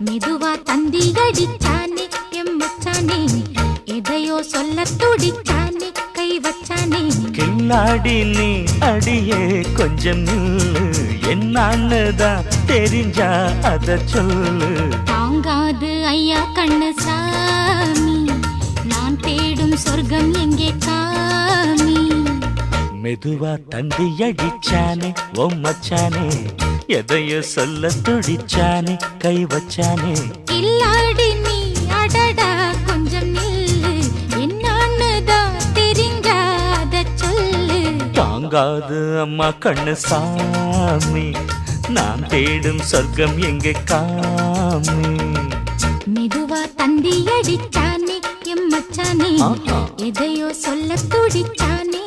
மெதுவா தந்தி அடிச்சானே எம் மச்சானே எதையோ சொல்ல துடிச்சானே கை வச்சானே கில்லாடி நீ அடியே கொஞ்சம் நில்லு என்னான்னுதான் தெரிஞ்சா அத சொல்லு தாங்காது ஐயா கண்ணு சாமி நான் தேடும் சொர்க்கம் எங்கே காமி மெதுவா தந்தி அடிச்சானே ஓ மச்சானே எதையோ சொல்ல துடிச்சானே கை வச்சானே இல்லாடி நீ அடடா கொஞ்சம் நில்லு என்னான்னுதான் தெரிஞ்சாத சொல்லு தாங்காது அம்மா கண்ணு சாமி நான் தேடும் சொர்க்கம் எங்கே காமி மெதுவா தந்தி அடிச்சானே எம் மச்சானே எதையோ சொல்ல துடிச்சானே